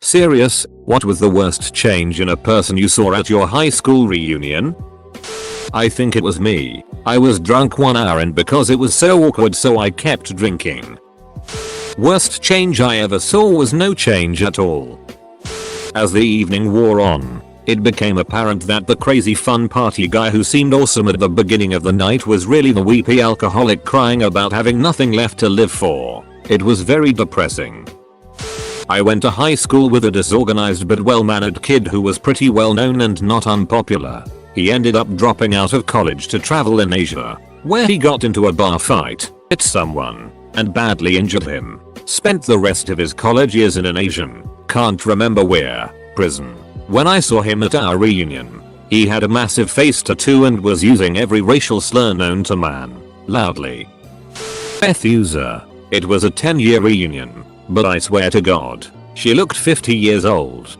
Serious, what was the worst change in a person you saw at your high school reunion? I think it was me. I was drunk 1 hour in because it was so awkward, so I kept drinking. Worst change I ever saw was no change at all. As the evening wore on, it became apparent that the crazy fun party guy who seemed awesome at the beginning of the night was really the weepy alcoholic crying about having nothing left to live for. It was very depressing. I went to high school with a disorganized but well-mannered kid who was pretty well known and not unpopular. He ended up dropping out of college to travel in Asia, where he got into a bar fight, hit someone, and badly injured him. Spent the rest of his college years in an Asian, can't remember where, prison. When I saw him at our reunion, he had a massive face tattoo and was using every racial slur known to man, loudly. F user. It was a 10-year reunion, but I swear to God, she looked 50 years old.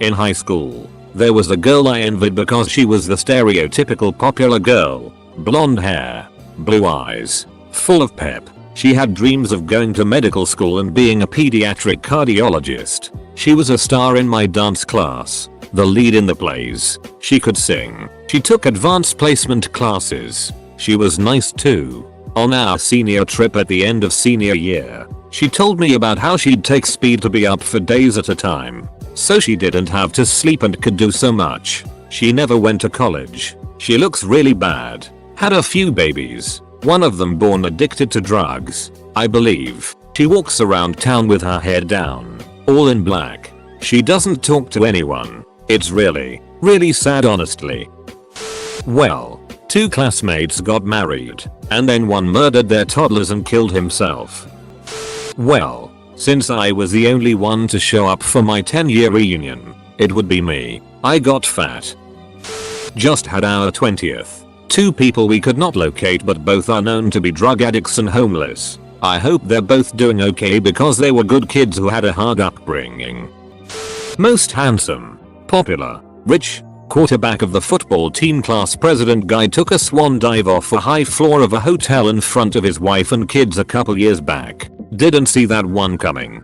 In high school, there was a girl I envied because she was the stereotypical popular girl, blonde hair, blue eyes, full of pep. She had dreams of going to medical school and being a pediatric cardiologist. She was a star in my dance class, the lead in the plays. She could sing. She took advanced placement classes. She was nice too. On our senior trip at the end of senior year, she told me about how she'd take speed to be up for days at a time, so she didn't have to sleep and could do so much. She never went to college. She looks really bad. Had a few babies. One of them born addicted to drugs, I believe. She walks around town with her hair down, all in black. She doesn't talk to anyone. It's really, really sad honestly. Well, 2 classmates got married, and then one murdered their toddlers and killed himself. Well, since I was the only one to show up for my 10-year reunion, it would be me. I got fat. Just had our 20th. 2 people we could not locate but both are known to be drug addicts and homeless. I hope they're both doing okay because they were good kids who had a hard upbringing. Most handsome, popular, rich, quarterback of the football team class president guy took a swan dive off a high floor of a hotel in front of his wife and kids a couple years back. Didn't see that one coming.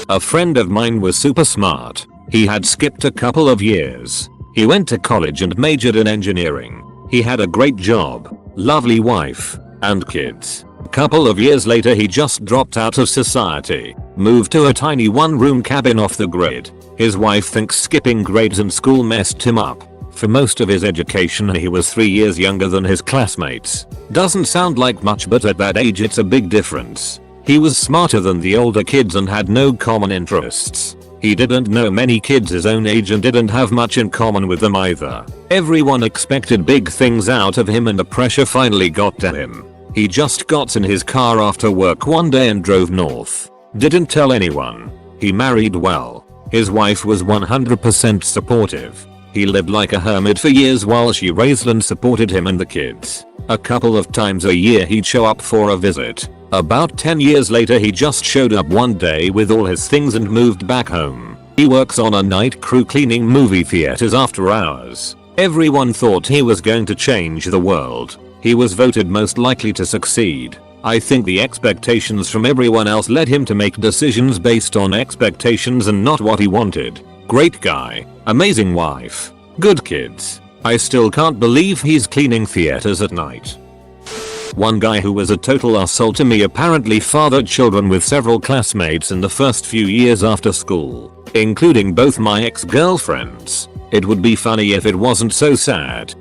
A friend of mine was super smart. He had skipped a couple of years. He went to college and majored in engineering. He had a great job, lovely wife, and kids. A couple of years later he just dropped out of society, moved to a tiny 1-room cabin off the grid. His wife thinks skipping grades in school messed him up. For most of his education he was 3 years younger than his classmates. Doesn't sound like much, but at that age it's a big difference. He was smarter than the older kids and had no common interests. He didn't know many kids his own age and didn't have much in common with them either. Everyone expected big things out of him and the pressure finally got to him. He just got in his car after work one day and drove north. Didn't tell anyone. He married well. His wife was 100% supportive. He lived like a hermit for years while she raised and supported him and the kids. A couple of times a year he'd show up for a visit. About 10 years later he just showed up one day with all his things and moved back home. He works on a night crew cleaning movie theaters after hours. Everyone thought he was going to change the world. He was voted most likely to succeed. I think the expectations from everyone else led him to make decisions based on expectations and not what he wanted. Great guy, amazing wife, good kids. I still can't believe he's cleaning theaters at night. One guy who was a total asshole to me apparently fathered children with several classmates in the first few years after school, including both my ex-girlfriends. It would be funny if it wasn't so sad.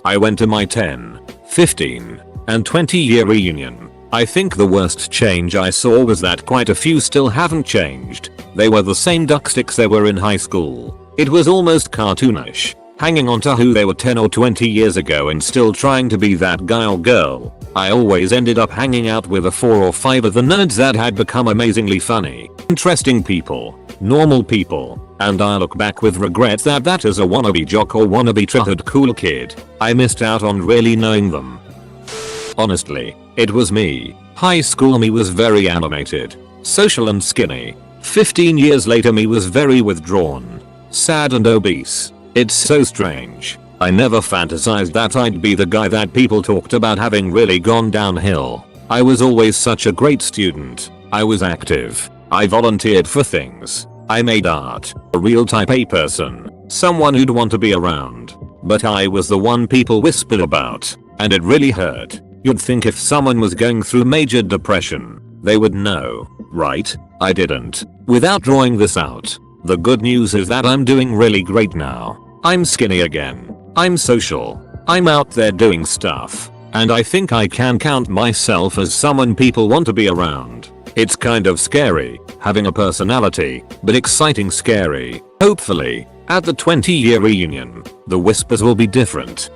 I went to my 10, 15, and 20-year reunion. I think the worst change I saw was that quite a few still haven't changed. They were the same ducksticks they were in high school. It was almost cartoonish. Hanging on to who they were 10 or 20 years ago and still trying to be that guy or girl. I always ended up hanging out with 4 or 5 of the nerds that had become amazingly funny, interesting people, normal people, and I look back with regret that as a wannabe jock or wannabe treated cool kid, I missed out on really knowing them. Honestly, it was me. High school me was very animated, social and skinny. 15 years later me was very withdrawn, sad and obese. It's so strange. I never fantasized that I'd be the guy that people talked about having really gone downhill. I was always such a great student. I was active. I volunteered for things. I made art, a real type A person, someone who'd want to be around. But I was the one people whispered about, and it really hurt. You'd think if someone was going through major depression, they would know, right? I didn't. Without drawing this out, the good news is that I'm doing really great now. I'm skinny again. I'm social. I'm out there doing stuff. And I think I can count myself as someone people want to be around. It's kind of scary, having a personality, but exciting scary. Hopefully, at the 20-year reunion, the whispers will be different.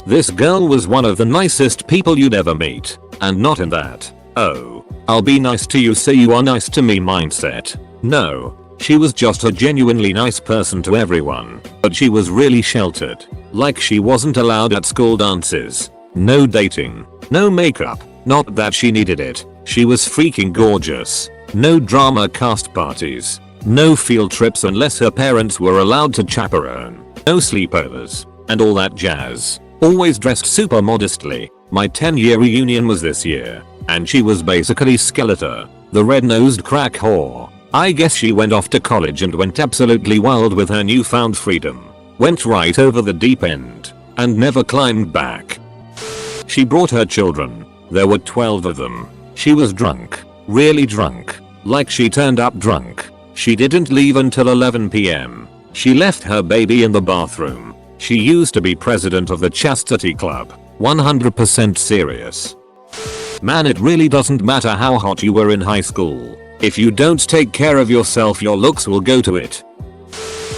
This girl was one of the nicest people you'd ever meet, and not in that, oh, I'll be nice to you so you are nice to me mindset. No, she was just a genuinely nice person to everyone, but she was really sheltered. Like she wasn't allowed at school dances. No dating. No makeup. Not that she needed it. She was freaking gorgeous. No drama cast parties. No field trips unless her parents were allowed to chaperone. No sleepovers. And all that jazz. Always dressed super modestly. My 10-year reunion was this year. And she was basically Skeletor, the red-nosed crack whore. I guess she went off to college and went absolutely wild with her newfound freedom. Went right over the deep end. And never climbed back. She brought her children. There were 12 of them. She was drunk. Really drunk. Like she turned up drunk. She didn't leave until 11 PM. She left her baby in the bathroom. She used to be president of the Chastity Club. 100% serious. Man, it really doesn't matter how hot you were in high school. If you don't take care of yourself, your looks will go to it.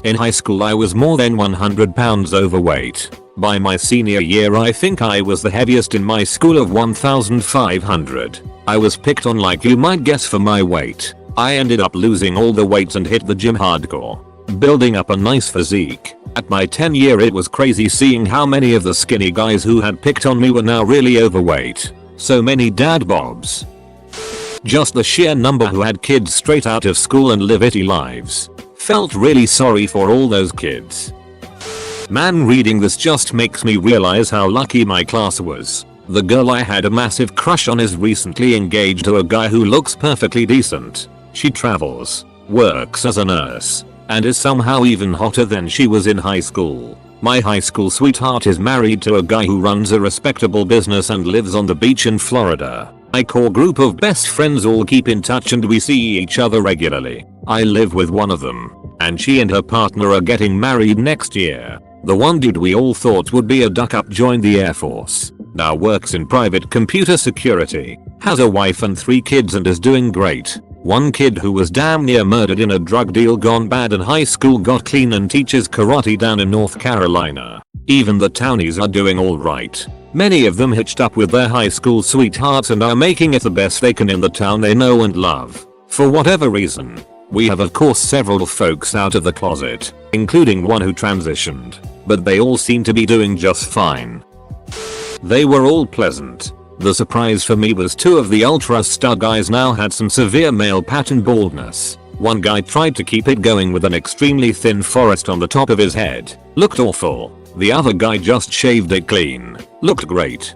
In high school I was more than 100 pounds overweight. By my senior year I think I was the heaviest in my school of 1,500. I was picked on like you might guess for my weight. I ended up losing all the weight and hit the gym hardcore. Building up a nice physique. At my 10-year it was crazy seeing how many of the skinny guys who had picked on me were now really overweight. So many dad bobs. Just the sheer number who had kids straight out of school and live itty lives. Felt really sorry for all those kids. Man, reading this just makes me realize how lucky my class was. The girl I had a massive crush on is recently engaged to a guy who looks perfectly decent. She travels, works as a nurse, and is somehow even hotter than she was in high school. My high school sweetheart is married to a guy who runs a respectable business and lives on the beach in Florida. My core group of best friends all keep in touch and we see each other regularly. I live with one of them, and she and her partner are getting married next year. The one dude we all thought would be a duck-up joined the Air Force. Now works in private computer security. Has a wife and 3 kids and is doing great. One kid who was damn near murdered in a drug deal gone bad in high school got clean and teaches karate down in North Carolina. Even the townies are doing alright. Many of them hitched up with their high school sweethearts and are making it the best they can in the town they know and love. For whatever reason. We have of course several folks out of the closet, including one who transitioned, but they all seem to be doing just fine. They were all pleasant. The surprise for me was 2 of the ultra stud guys now had some severe male pattern baldness. One guy tried to keep it going with an extremely thin forest on the top of his head. Looked awful. The other guy just shaved it clean. Looked great.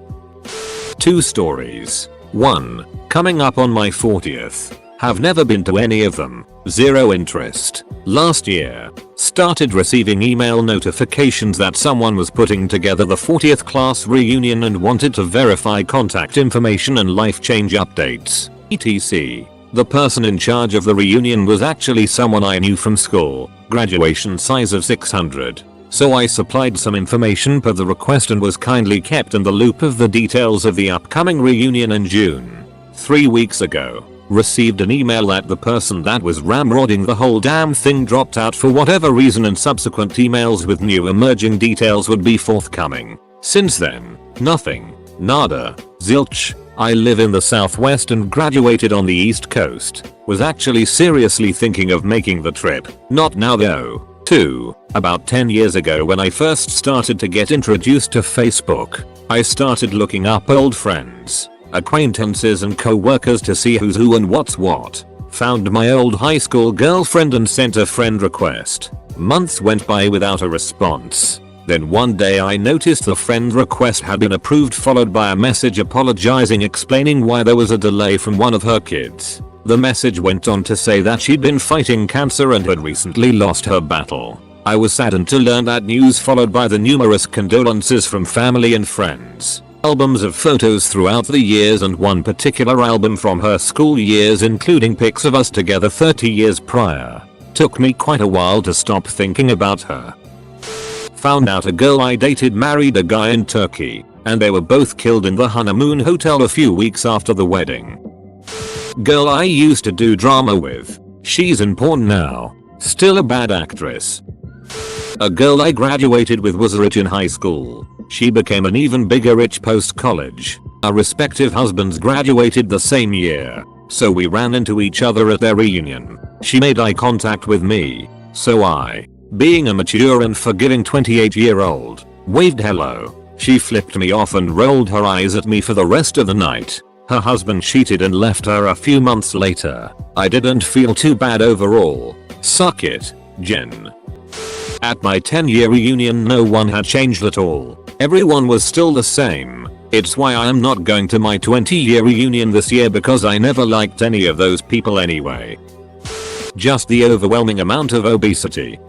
2 stories. 1. Coming up on my 40th. Have never been to any of them. Zero interest. Last year, started receiving email notifications that someone was putting together the 40th class reunion and wanted to verify contact information and life change updates, etc. The person in charge of the reunion was actually someone I knew from school, graduation size of 600. So I supplied some information per the request and was kindly kept in the loop of the details of the upcoming reunion in June. 3 weeks ago. Received an email that the person that was ramrodding the whole damn thing dropped out for whatever reason and subsequent emails with new emerging details would be forthcoming. Since then, nothing. Nada. Zilch. I live in the southwest and graduated on the east coast. Was actually seriously thinking of making the trip. Not now though. 2. About 10 years ago when I first started to get introduced to Facebook, I started looking up old friends, acquaintances and co-workers to see who's who and what's what. Found my old high school girlfriend and sent a friend request. Months went by without a response. Then one day I noticed the friend request had been approved, followed by a message apologizing, explaining why there was a delay from one of her kids. The message went on to say that she'd been fighting cancer and had recently lost her battle. I was saddened to learn that news, followed by the numerous condolences from family and friends. Albums of photos throughout the years and one particular album from her school years including pics of us together 30 years prior. Took me quite a while to stop thinking about her. Found out a girl I dated married a guy in Turkey, and they were both killed in the honeymoon hotel a few weeks after the wedding. Girl I used to do drama with. She's in porn now. Still a bad actress. A girl I graduated with was rich in high school. She became an even bigger rich post-college. Our respective husbands graduated the same year, so we ran into each other at their reunion. She made eye contact with me, so I, being a mature and forgiving 28-year-old, waved hello. She flipped me off and rolled her eyes at me for the rest of the night. Her husband cheated and left her a few months later. I didn't feel too bad overall. Suck it, Jen. At my 10-year reunion no one had changed at all. Everyone was still the same. It's why I am not going to my 20-year reunion this year because I never liked any of those people anyway. Just the overwhelming amount of obesity.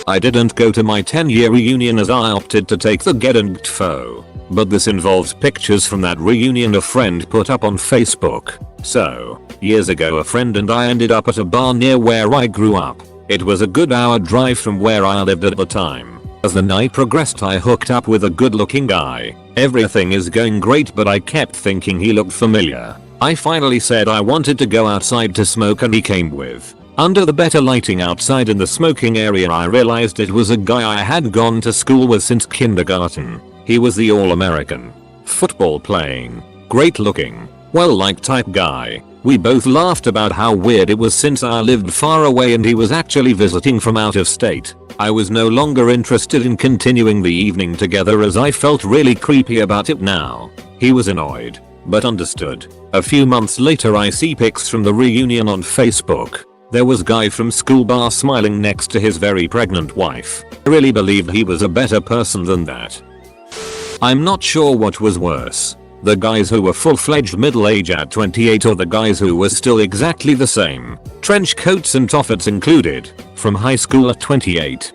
I didn't go to my 10-year reunion as I opted to take the get and photo. But this involves pictures from that reunion a friend put up on Facebook. So, years ago a friend and I ended up at a bar near where I grew up. It was a good hour drive from where I lived at the time. As the night progressed I hooked up with a good looking guy. Everything is going great but I kept thinking he looked familiar. I finally said I wanted to go outside to smoke and he came with. Under the better lighting outside in the smoking area I realized it was a guy I had gone to school with since kindergarten. He was the all-American, football playing, great looking, well-liked type guy. We both laughed about how weird it was since I lived far away and he was actually visiting from out of state. I was no longer interested in continuing the evening together as I felt really creepy about it now. He was annoyed, but understood. A few months later I see pics from the reunion on Facebook. There was guy from school bar smiling next to his very pregnant wife. I really believed he was a better person than that. I'm not sure what was worse. The guys who were full-fledged middle-age at 28 or the guys who were still exactly the same, trench coats and toffets included, from high school at 28.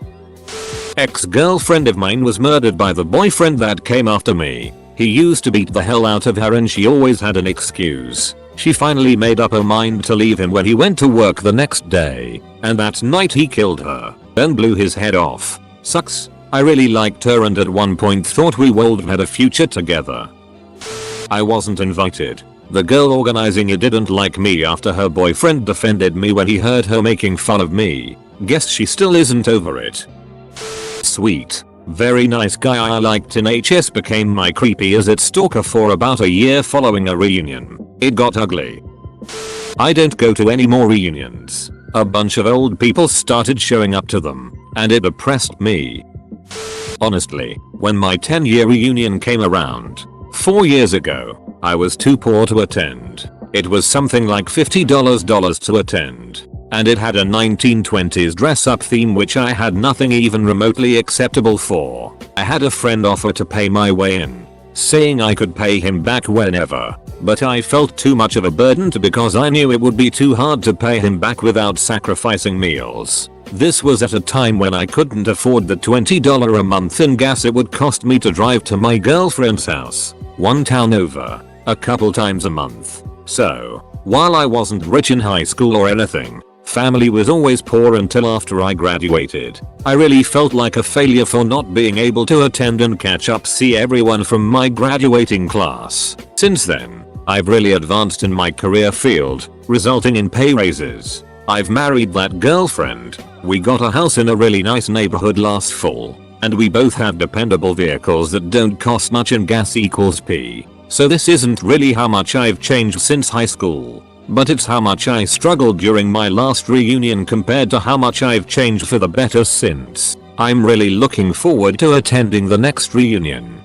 Ex-girlfriend of mine was murdered by the boyfriend that came after me. He used to beat the hell out of her and she always had an excuse. She finally made up her mind to leave him when he went to work the next day, and that night he killed her, then blew his head off. Sucks. I really liked her and at one point thought we would have had a future together. I wasn't invited. The girl organizing it didn't like me after her boyfriend defended me when he heard her making fun of me. Guess she still isn't over it. Sweet. Very nice guy I liked in HS became my creepy as its stalker for about a year following a reunion. It got ugly. I don't go to any more reunions. A bunch of old people started showing up to them, and it depressed me. Honestly, when my 10-year reunion came around, 4 years ago, I was too poor to attend. It was something like $50 to attend. And it had a 1920s dress-up theme which I had nothing even remotely acceptable for. I had a friend offer to pay my way in, saying I could pay him back whenever. But I felt too much of a burden because I knew it would be too hard to pay him back without sacrificing meals. This was at a time when I couldn't afford the $20 a month in gas it would cost me to drive to my girlfriend's house, one town over, a couple times a month. So, while I wasn't rich in high school or anything, family was always poor until after I graduated. I really felt like a failure for not being able to attend and catch up see everyone from my graduating class. Since then, I've really advanced in my career field, resulting in pay raises. I've married that girlfriend, we got a house in a really nice neighborhood last fall, and we both have dependable vehicles that don't cost much and gas equals P. So this isn't really how much I've changed since high school, but it's how much I struggled during my last reunion compared to how much I've changed for the better since. I'm really looking forward to attending the next reunion.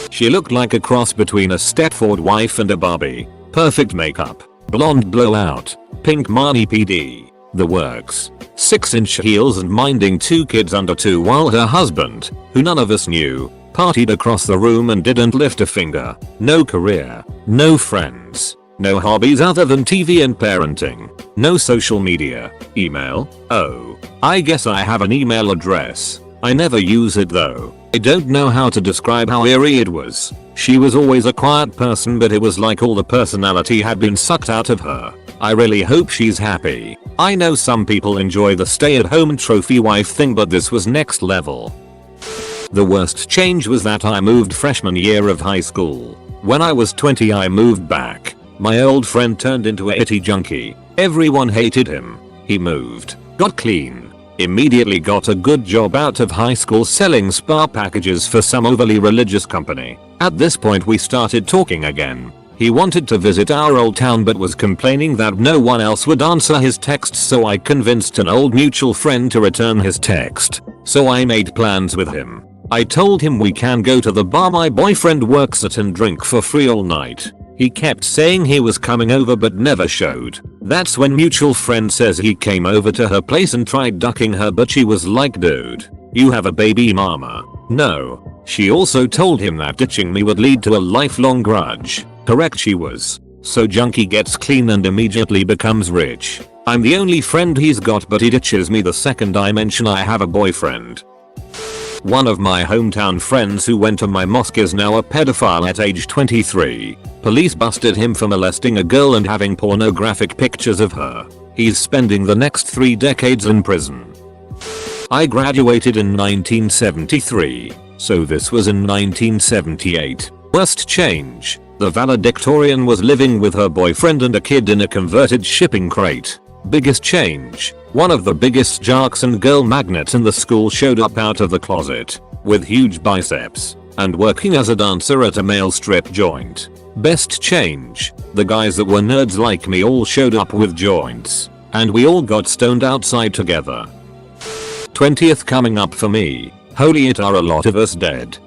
She looked like a cross between a Stepford wife and a Barbie. Perfect makeup, blonde blowout, pink Marnie PD, the works. 6-inch heels and minding 2 kids under 2 while her husband, who none of us knew, partied across the room and didn't lift a finger. No career, no friends. No hobbies other than TV and parenting. No social media. Email? Oh, I guess I have an email address. I never use it though. I don't know how to describe how eerie it was. She was always a quiet person, but it was like all the personality had been sucked out of her. I really hope she's happy. I know some people enjoy the stay-at-home trophy wife thing, but this was next level. The worst change was that I moved freshman year of high school. When I was 20 I moved back. My old friend turned into a hitty junkie. Everyone hated him. He moved, got clean, immediately got a good job out of high school selling spa packages for some overly religious company. At this point we started talking again. He wanted to visit our old town but was complaining that no one else would answer his texts, so I convinced an old mutual friend to return his text. So I made plans with him. I told him we can go to the bar my boyfriend works at and drink for free all night. He kept saying he was coming over but never showed. That's when mutual friend says he came over to her place and tried ducking her, but she was like, dude, you have a baby mama. No. She also told him that ditching me would lead to a lifelong grudge. Correct, she was. So junkie gets clean and immediately becomes rich. I'm the only friend he's got, but he ditches me the second I mention I have a boyfriend. One of my hometown friends who went to my mosque is now a pedophile at age 23. Police busted him for molesting a girl and having pornographic pictures of her. He's spending the next 3 decades in prison. I graduated in 1973, so this was in 1978. Worst change. The valedictorian was living with her boyfriend and a kid in a converted shipping crate. Biggest change. One of the biggest jocks and girl magnets in the school showed up out of the closet, with huge biceps, and working as a dancer at a male strip joint. Best change. The guys that were nerds like me all showed up with joints, and we all got stoned outside together. 20th coming up for me. Holy it, are a lot of us dead.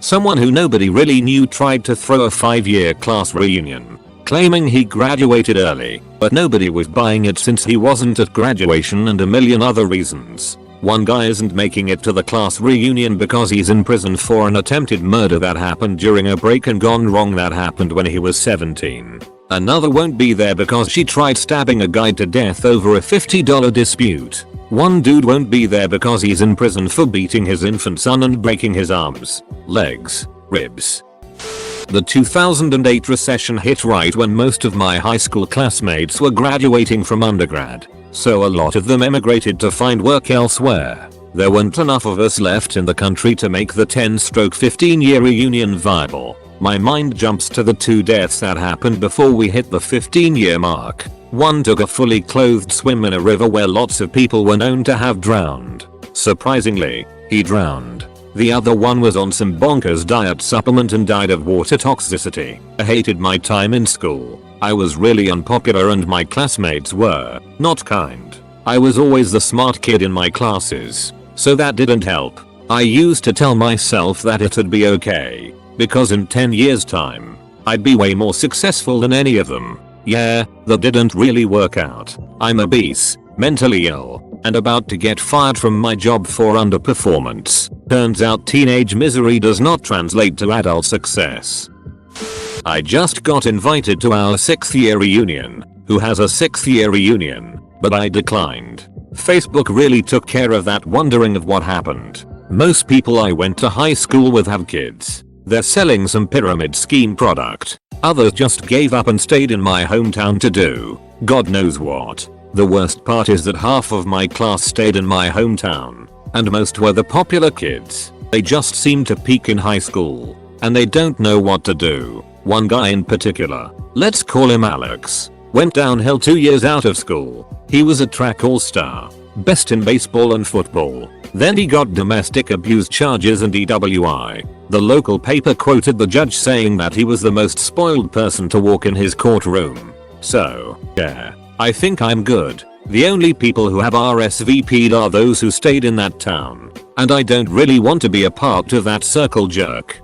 Someone who nobody really knew tried to throw a 5-year class reunion, claiming he graduated early, but nobody was buying it since he wasn't at graduation and a million other reasons. One guy isn't making it to the class reunion because he's in prison for an attempted murder that happened during a break and gone wrong that happened when he was 17. Another won't be there because she tried stabbing a guy to death over a $50 dispute. One dude won't be there because he's in prison for beating his infant son and breaking his arms, legs, ribs. The 2008 recession hit right when most of my high school classmates were graduating from undergrad, so a lot of them emigrated to find work elsewhere. There weren't enough of us left in the country to make the 10-15-year reunion viable. My mind jumps to the 2 deaths that happened before we hit the 15-year mark. One took a fully clothed swim in a river where lots of people were known to have drowned. Surprisingly, he drowned. The other one was on some bonkers diet supplement and died of water toxicity. I hated my time in school. I was really unpopular and my classmates were not kind. I was always the smart kid in my classes, so that didn't help. I used to tell myself that it'd be okay, because in 10 years time, I'd be way more successful than any of them. Yeah, that didn't really work out. I'm obese, mentally ill, and about to get fired from my job for underperformance. Turns out teenage misery does not translate to adult success. I just got invited to our 6th year reunion. Who has a 6th year reunion? But I declined. Facebook really took care of that wondering of what happened. Most people I went to high school with have kids. They're selling some pyramid scheme product. Others just gave up and stayed in my hometown to do God knows what. The worst part is that half of my class stayed in my hometown, and most were the popular kids. They just seem to peak in high school, and they don't know what to do. One guy in particular, let's call him Alex, went downhill 2 years out of school. He was a track all-star, best in baseball and football. Then he got domestic abuse charges and DWI. The local paper quoted the judge saying that he was the most spoiled person to walk in his courtroom. So, yeah, I think I'm good. The only people who have RSVP'd are those who stayed in that town, and I don't really want to be a part of that circle jerk.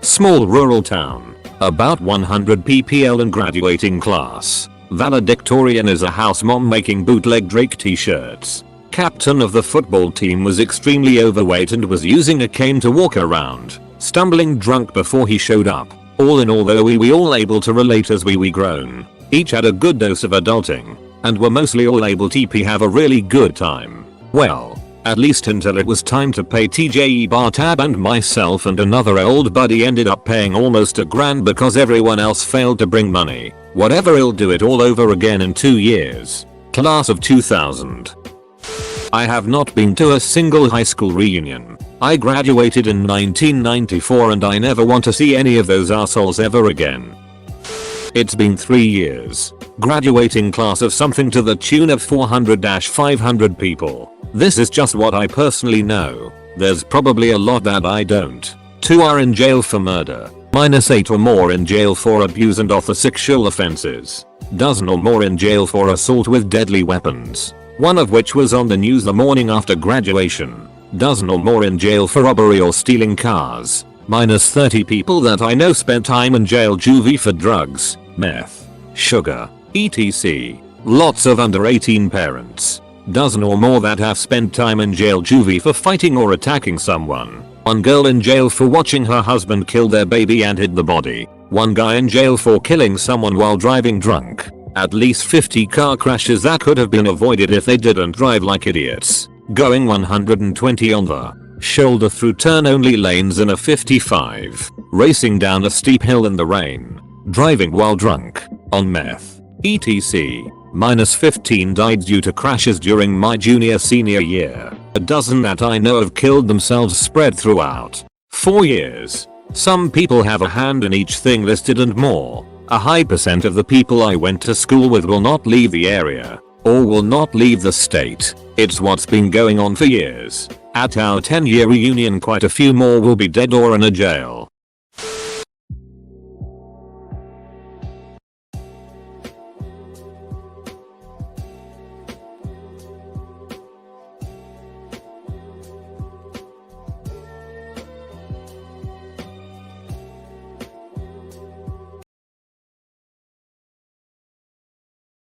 Small rural town, about 100 PPL and graduating class. Valedictorian is a house mom making bootleg Drake t-shirts. Captain of the football team was extremely overweight and was using a cane to walk around, stumbling drunk before he showed up. All in all though we all able to relate as we grown. Each had a good dose of adulting. And were mostly all able to have a really good time. Well, at least until it was time to pay TJE Bartab, and myself and another old buddy ended up paying almost $1,000 because everyone else failed to bring money. Whatever, he'll do it all over again in 2 years. Class of 2000. I have not been to a single high school reunion. I graduated in 1994 and I never want to see any of those assholes ever again. It's been 3 years. Graduating class of something to the tune of 400-500 people. This is just what I personally know. There's probably a lot that I don't. 2 are in jail for murder. -8 or more in jail for abuse and other sexual offenses. Dozen or more in jail for assault with deadly weapons. One of which was on the news the morning after graduation. Dozen or more in jail for robbery or stealing cars. -30 people that I know spent time in jail juvie for drugs, meth, sugar, etc. Lots of under 18 parents. Dozen or more that have spent time in jail juvie for fighting or attacking someone. One girl in jail for watching her husband kill their baby and hid the body. One guy in jail for killing someone while driving drunk. At least 50 car crashes that could have been avoided if they didn't drive like idiots. Going 120 on the shoulder through turn only lanes in a 55. Racing down a steep hill in the rain. Driving while drunk. On meth. etc. -15 died due to crashes during my senior year. A dozen that I know of killed themselves spread throughout 4 years. Some people have a hand in each thing listed and more. A high percent of the people I went to school with will not leave the area. Or will not leave the state. It's what's been going on for years. At our 10-year reunion quite a few more will be dead or in a jail.